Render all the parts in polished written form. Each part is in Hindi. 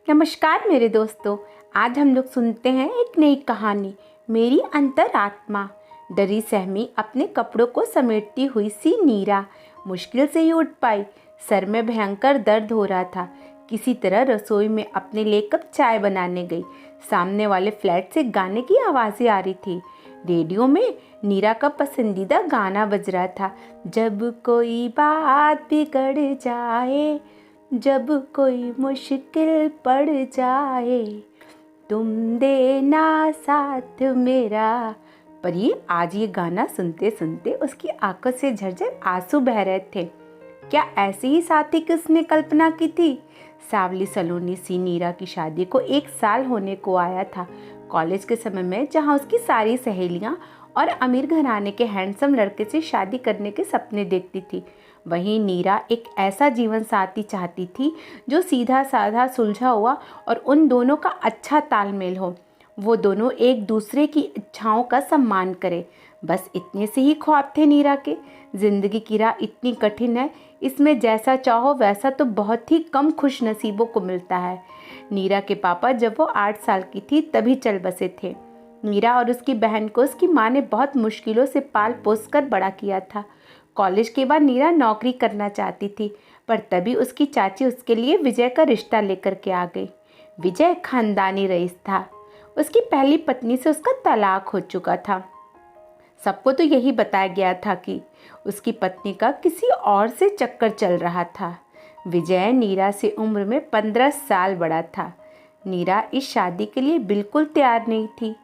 नमस्कार मेरे दोस्तों। आज हम लोग सुनते हैं एक नई कहानी, मेरी अंतरात्मा। डरी सहमी अपने कपड़ों को समेटती हुई सी नीरा मुश्किल से ही उठ पाई। सर में भयंकर दर्द हो रहा था। किसी तरह रसोई में अपने लिए कप चाय बनाने गई। सामने वाले फ्लैट से गाने की आवाज़ें आ रही थी। रेडियो में नीरा का पसंदीदा गाना बज रहा था, जब कोई बात बिगड़ जाए, जब कोई मुश्किल पड़ जाए, तुम देना साथ मेरा। पर ये आज ये गाना सुनते सुनते उसकी आंखों से झरझर आंसू बह रहे थे। क्या ऐसे ही साथी की उसने कल्पना की थी? सावली सलोनी सी नीरा की शादी को 1 साल होने को आया था। कॉलेज के समय में जहाँ उसकी सारी सहेलियाँ और अमीर घराने के हैंडसम लड़के से शादी करने के सपने देखती थी, वहीं नीरा एक ऐसा जीवन साथी चाहती थी जो सीधा साधा सुलझा हुआ और उन दोनों का अच्छा तालमेल हो। वो दोनों एक दूसरे की इच्छाओं का सम्मान करे। बस इतने से ही ख्वाब थे नीरा के। जिंदगी की राह इतनी कठिन है, इसमें जैसा चाहो वैसा तो बहुत ही कम खुश नसीबों को मिलता है। नीरा के पापा जब वो 8 साल की थी तभी चल बसे थे। नीरा और उसकी बहन को उसकी माँ ने बहुत मुश्किलों से पाल पोस कर बड़ा किया था। कॉलेज के बाद नीरा नौकरी करना चाहती थी, पर तभी उसकी चाची उसके लिए विजय का रिश्ता लेकर के आ गई। विजय खानदानी रईस था। उसकी पहली पत्नी से उसका तलाक हो चुका था। सबको तो यही बताया गया था कि उसकी पत्नी का किसी और से चक्कर चल रहा था। विजय नीरा से उम्र में 15 साल बड़ा था। नीरा इस शादी के लिए बिल्कुल तैयार नहीं थी।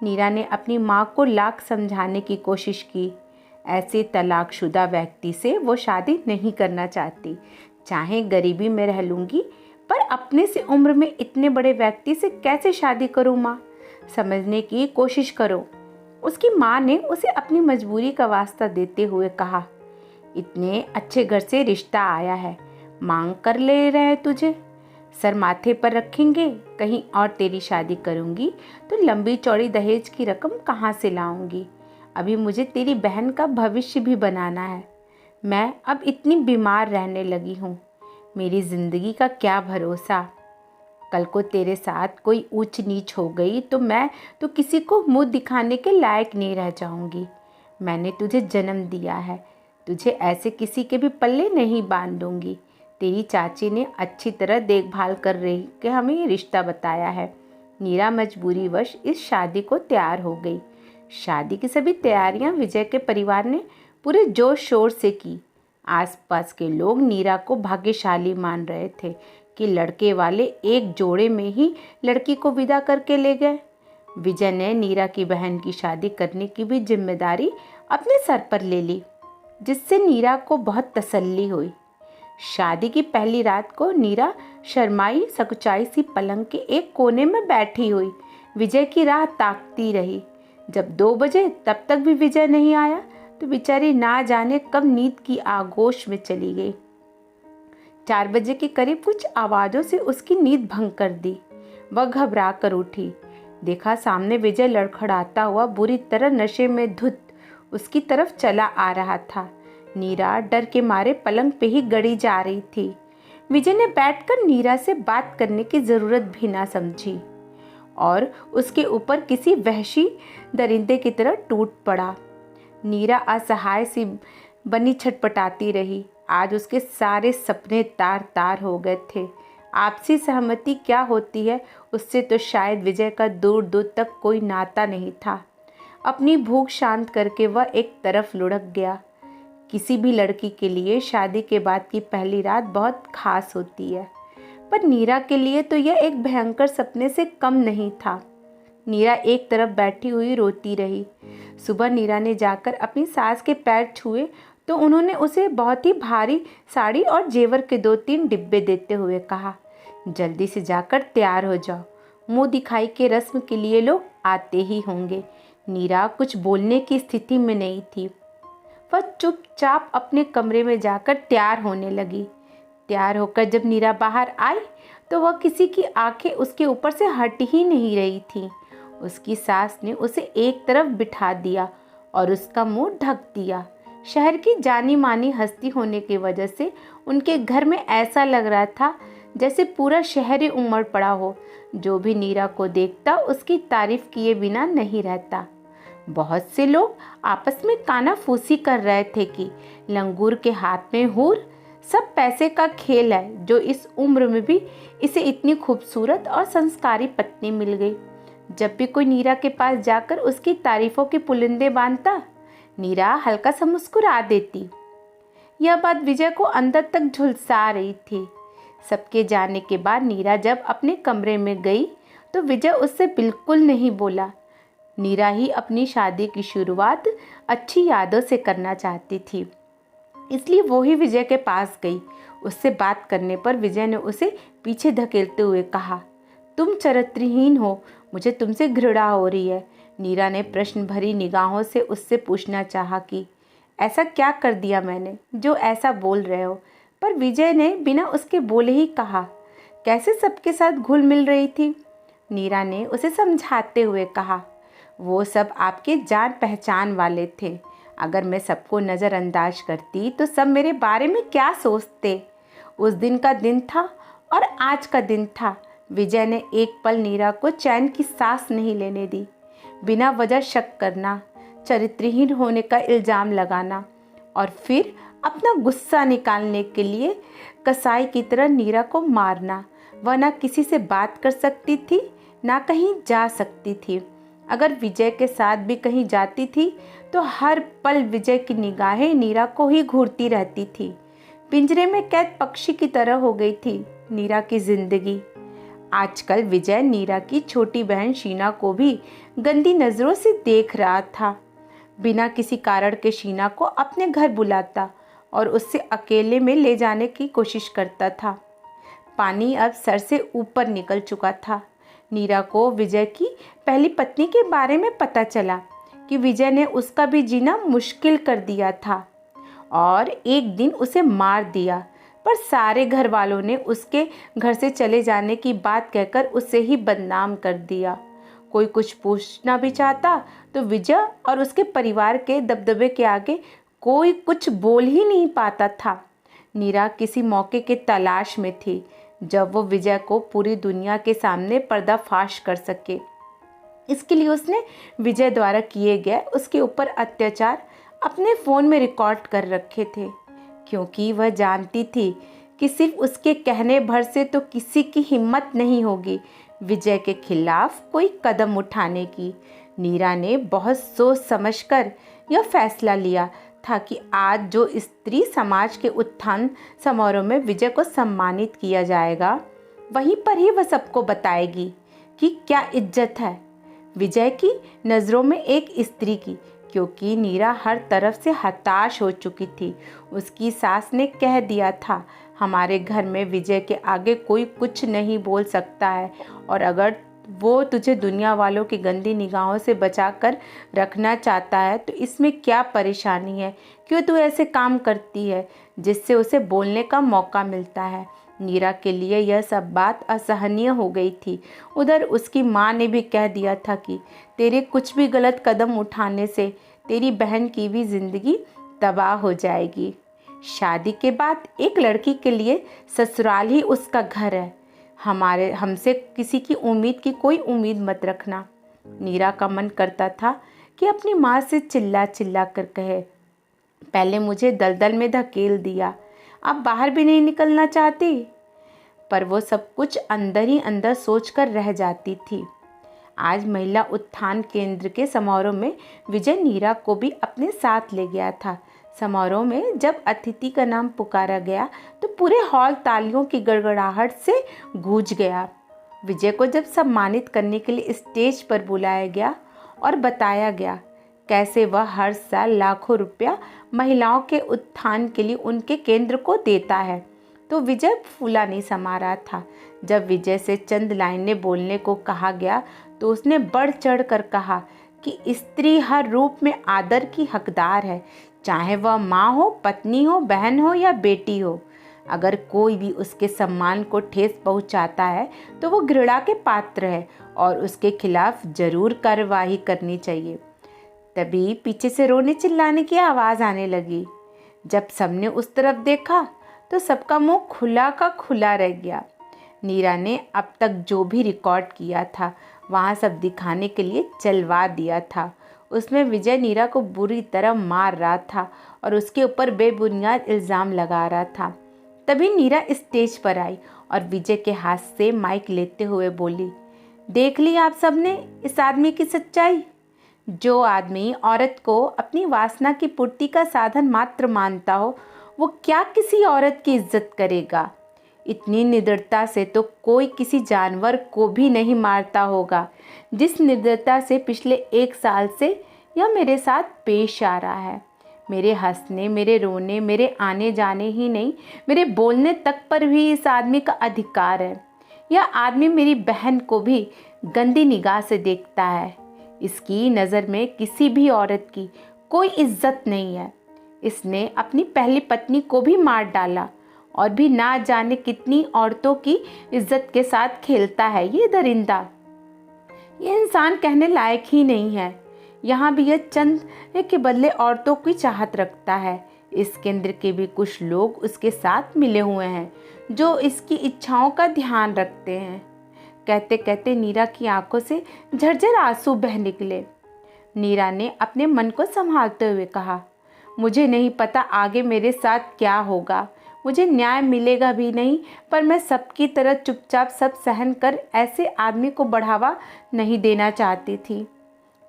नीरा ने अपनी माँ को लाख समझाने की कोशिश की। ऐसे तलाकशुदा व्यक्ति से वो शादी नहीं करना चाहती। चाहे गरीबी में रह लूँगी, पर अपने से उम्र में इतने बड़े व्यक्ति से कैसे शादी करूँ माँ? समझने की कोशिश करो। उसकी माँ ने उसे अपनी मजबूरी का वास्ता देते हुए कहा, इतने अच्छे घर से रिश्ता आया है, मांग कर ले रहे तुझे, सर माथे पर रखेंगे। कहीं और तेरी शादी करूँगी तो लंबी चौड़ी दहेज की रकम कहाँ से लाऊंगी? अभी मुझे तेरी बहन का भविष्य भी बनाना है। मैं अब इतनी बीमार रहने लगी हूँ, मेरी ज़िंदगी का क्या भरोसा? कल को तेरे साथ कोई ऊंच नीच हो गई तो मैं तो किसी को मुंह दिखाने के लायक नहीं रह जाऊंगी। मैंने तुझे जन्म दिया है, तुझे ऐसे किसी के भी पल्ले नहीं बांध दूंगी। तेरी चाची ने अच्छी तरह देखभाल कर रही कि हमें ये रिश्ता बताया है। नीरा मजबूरीवश इस शादी को तैयार हो गई। शादी की सभी तैयारियां विजय के परिवार ने पूरे जोश शोर से की। आसपास के लोग नीरा को भाग्यशाली मान रहे थे कि लड़के वाले एक जोड़े में ही लड़की को विदा करके ले गए। विजय ने नीरा की बहन की शादी करने की भी जिम्मेदारी अपने सर पर ले ली, जिससे नीरा को बहुत तसल्ली हुई। शादी की पहली रात को नीरा शर्माई सकुचाई सी पलंग के एक कोने में बैठी हुई विजय की राह ताकती रही। जब 2 बजे तब तक भी विजय नहीं आया तो बेचारी ना जाने कब नींद की आगोश में चली गई। 4 बजे के करीब कुछ आवाज़ों से उसकी नींद भंग कर दी। वह घबरा कर उठी। देखा सामने विजय लड़खड़ाता हुआ बुरी तरह नशे में धुत उसकी तरफ चला आ रहा था। नीरा डर के मारे पलंग पे ही गड़ी जा रही थी। विजय ने बैठकर नीरा से बात करने की ज़रूरत भी ना समझी और उसके ऊपर किसी वहशी दरिंदे की तरह टूट पड़ा। नीरा असहाय सी बनी छटपटाती रही। आज उसके सारे सपने तार तार हो गए थे। आपसी सहमति क्या होती है, उससे तो शायद विजय का दूर दूर तक कोई नाता नहीं था। अपनी भूख शांत करके वह एक तरफ लुढ़क गया। किसी भी लड़की के लिए शादी के बाद की पहली रात बहुत खास होती है, पर नीरा के लिए तो यह एक भयंकर सपने से कम नहीं था। नीरा एक तरफ बैठी हुई रोती रही। सुबह नीरा ने जाकर अपनी सास के पैर छुए तो उन्होंने उसे बहुत ही भारी साड़ी और जेवर के 2-3 डिब्बे देते हुए कहा, जल्दी से जाकर तैयार हो जाओ, मुंह दिखाई के रस्म के लिए लोग आते ही होंगे। नीरा कुछ बोलने की स्थिति में नहीं थी। वह चुपचाप अपने कमरे में जाकर तैयार होने लगी। तैयार होकर जब नीरा बाहर आई तो वह किसी की आंखें उसके ऊपर से हट ही नहीं रही थीं। उसकी सास ने उसे एक तरफ बिठा दिया और उसका मुंह ढक दिया। शहर की जानी मानी हस्ती होने की वजह से उनके घर में ऐसा लग रहा था जैसे पूरा शहर ही उमड़ पड़ा हो। जो भी नीरा को देखता उसकी तारीफ किए बिना नहीं रहता। बहुत से लोग आपस में कानाफूसी कर रहे थे कि लंगूर के हाथ में हूर, सब पैसे का खेल है। जो इस उम्र में भी इसे इतनी खूबसूरत और संस्कारी पत्नी मिल गई। जब भी कोई नीरा के पास जाकर उसकी तारीफों के पुलिंदे बांधता, नीरा हल्का सा मुस्कुरा देती। यह बात विजय को अंदर तक झुलसा रही थी। सबके जाने के बाद नीरा जब अपने कमरे में गई तो विजय उससे बिल्कुल नहीं बोला। नीरा ही अपनी शादी की शुरुआत अच्छी यादों से करना चाहती थी, इसलिए वो ही विजय के पास गई। उससे बात करने पर विजय ने उसे पीछे धकेलते हुए कहा, तुम चरित्रहीन हो, मुझे तुमसे घृणा हो रही है। नीरा ने प्रश्न भरी निगाहों से उससे पूछना चाहा कि ऐसा क्या कर दिया मैंने जो ऐसा बोल रहे हो, पर विजय ने बिना उसके बोले ही कहा, कैसे सबके साथ घुल मिल रही थी। नीरा ने उसे समझाते हुए कहा, वो सब आपके जान पहचान वाले थे। अगर मैं सबको नज़रअंदाज करती तो सब मेरे बारे में क्या सोचते। उस दिन का दिन था और आज का दिन था। विजय ने एक पल नीरा को चैन की सांस नहीं लेने दी। बिना वजह शक करना, चरित्रहीन होने का इल्ज़ाम लगाना और फिर अपना गुस्सा निकालने के लिए कसाई की तरह नीरा को मारना। वह ना किसी से बात कर सकती थी, ना कहीं जा सकती थी। अगर विजय के साथ भी कहीं जाती थी तो हर पल विजय की निगाहें नीरा को ही घूरती रहती थी। पिंजरे में कैद पक्षी की तरह हो गई थी नीरा की जिंदगी। आजकल विजय नीरा की छोटी बहन शीना को भी गंदी नज़रों से देख रहा था। बिना किसी कारण के शीना को अपने घर बुलाता और उससे अकेले में ले जाने की कोशिश करता था। पानी अब सर से ऊपर निकल चुका था। नीरा को विजय की पहली पत्नी के बारे में पता चला कि विजय ने उसका भी जीना मुश्किल कर दिया था और एक दिन उसे मार दिया, पर सारे घर वालों ने उसके घर से चले जाने की बात कहकर उसे ही बदनाम कर दिया। कोई कुछ पूछना भी चाहता तो विजय और उसके परिवार के दबदबे के आगे कोई कुछ बोल ही नहीं पाता था। नीरा किसी मौके के तलाश में थी जब वो विजय को पूरी दुनिया के सामने पर्दाफाश कर सके। इसके लिए उसने विजय द्वारा किए गए उसके ऊपर अत्याचार अपने फ़ोन में रिकॉर्ड कर रखे थे, क्योंकि वह जानती थी कि सिर्फ उसके कहने भर से तो किसी की हिम्मत नहीं होगी विजय के खिलाफ कोई कदम उठाने की। नीरा ने बहुत सोच समझकर यह फैसला लिया था कि आज जो स्त्री समाज के उत्थान समारोह में विजय को सम्मानित किया जाएगा, वहीं पर ही वह सबको बताएगी कि क्या इज्जत है विजय की नज़रों में एक स्त्री की। क्योंकि नीरा हर तरफ से हताश हो चुकी थी। उसकी सास ने कह दिया था, हमारे घर में विजय के आगे कोई कुछ नहीं बोल सकता है, और अगर वो तुझे दुनिया वालों की गंदी निगाहों से बचा कर रखना चाहता है तो इसमें क्या परेशानी है। क्यों तू ऐसे काम करती है जिससे उसे बोलने का मौका मिलता है। नीरा के लिए यह सब बात असहनीय हो गई थी। उधर उसकी माँ ने भी कह दिया था कि तेरे कुछ भी गलत कदम उठाने से तेरी बहन की भी ज़िंदगी तबाह हो जाएगी। शादी के बाद एक लड़की के लिए ससुराल ही उसका घर है। हमसे किसी की उम्मीद की कोई उम्मीद मत रखना। नीरा का मन करता था कि अपनी माँ से चिल्ला चिल्ला कर कहे, पहले मुझे दलदल में धकेल दिया, अब बाहर भी नहीं निकलना चाहती। पर वो सब कुछ अंदर ही अंदर सोचकर रह जाती थी। आज महिला उत्थान केंद्र के समारोह में विजय नीरा को भी अपने साथ ले गया था। समारोह में जब अतिथि का नाम पुकारा गया तो पूरे हॉल तालियों की गड़गड़ाहट से गूंज गया। विजय को जब सम्मानित करने के लिए स्टेज पर बुलाया गया और बताया गया कैसे वह हर साल लाखों रुपया महिलाओं के उत्थान के लिए उनके केंद्र को देता है, तो विजय फूला नहीं समा रहा था। जब विजय से चंद लाइनें बोलने को कहा गया तो उसने बढ़ चढ़ कर कहा कि स्त्री हर रूप में आदर की हकदार है, चाहे वह माँ हो, पत्नी हो, बहन हो या बेटी हो। अगर कोई भी उसके सम्मान को ठेस पहुंचाता है तो वो घृणा के पात्र है और उसके खिलाफ जरूर कार्रवाई करनी चाहिए। तभी पीछे से रोने चिल्लाने की आवाज़ आने लगी। जब सबने उस तरफ देखा तो सबका मुंह खुला का खुला रह गया। नीरा ने अब तक जो भी रिकॉर्ड किया था वहाँ सब दिखाने के लिए चलवा दिया था। उसमें विजय नीरा को बुरी तरह मार रहा था और उसके ऊपर बेबुनियाद इल्ज़ाम लगा रहा था। तभी नीरा स्टेज पर आई और विजय के हाथ से माइक लेते हुए बोली, देख ली आप सबने इस आदमी की सच्चाई। जो आदमी औरत को अपनी वासना की पूर्ति का साधन मात्र मानता हो, वो क्या किसी औरत की इज्जत करेगा। इतनी निडरता से तो कोई किसी जानवर को भी नहीं मारता होगा, जिस निडरता से पिछले 1 साल से यह मेरे साथ पेश आ रहा है। मेरे हंसने, मेरे रोने, मेरे आने जाने ही नहीं, मेरे बोलने तक पर भी इस आदमी का अधिकार है। यह आदमी मेरी बहन को भी गंदी निगाह से देखता है। इसकी नज़र में किसी भी औरत की कोई इज्जत नहीं है। इसने अपनी पहली पत्नी को भी मार डाला और भी ना जाने कितनी औरतों की इज्जत के साथ खेलता है ये दरिंदा। ये इंसान कहने लायक ही नहीं है। यहाँ भी यह चंद के बदले औरतों की चाहत रखता है। इस केंद्र के भी कुछ लोग उसके साथ मिले हुए हैं जो इसकी इच्छाओं का ध्यान रखते हैं। कहते कहते नीरा की आंखों से झरझर आंसू बह निकले। नीरा ने अपने मन को संभालते हुए कहा, मुझे नहीं पता आगे मेरे साथ क्या होगा, मुझे न्याय मिलेगा भी नहीं, पर मैं सबकी तरह चुपचाप सब सहन कर ऐसे आदमी को बढ़ावा नहीं देना चाहती थी,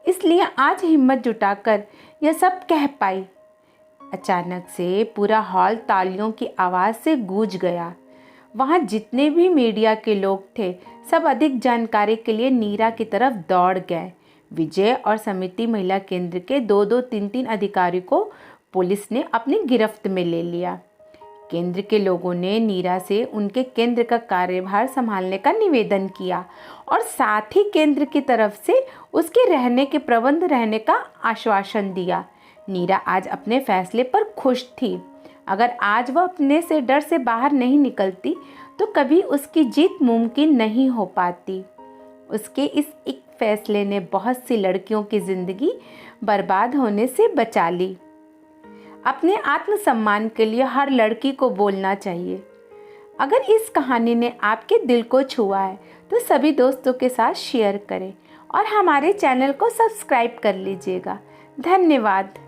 इसलिए आज हिम्मत जुटाकर यह सब कह पाई। अचानक से पूरा हॉल तालियों की आवाज़ से गूंज गया। वहाँ जितने भी मीडिया के लोग थे सब अधिक जानकारी के लिए नीरा की तरफ दौड़ गए। विजय और समिति महिला केंद्र के 2-2, 3-3 अधिकारी को पुलिस ने अपनी गिरफ्त में ले लिया। केंद्र के लोगों ने नीरा से उनके केंद्र का कार्यभार संभालने का निवेदन किया और साथ ही केंद्र की तरफ से उसके रहने के प्रबंध रहने का आश्वासन दिया। नीरा आज अपने फैसले पर खुश थी। अगर आज वह अपने से डर से बाहर नहीं निकलती तो कभी उसकी जीत मुमकिन नहीं हो पाती। उसके इस एक फैसले ने बहुत सी लड़कियों की ज़िंदगी बर्बाद होने से बचा ली। अपने आत्मसम्मान के लिए हर लड़की को बोलना चाहिए। अगर इस कहानी ने आपके दिल को छुआ है तो सभी दोस्तों के साथ शेयर करें और हमारे चैनल को सब्सक्राइब कर लीजिएगा। धन्यवाद।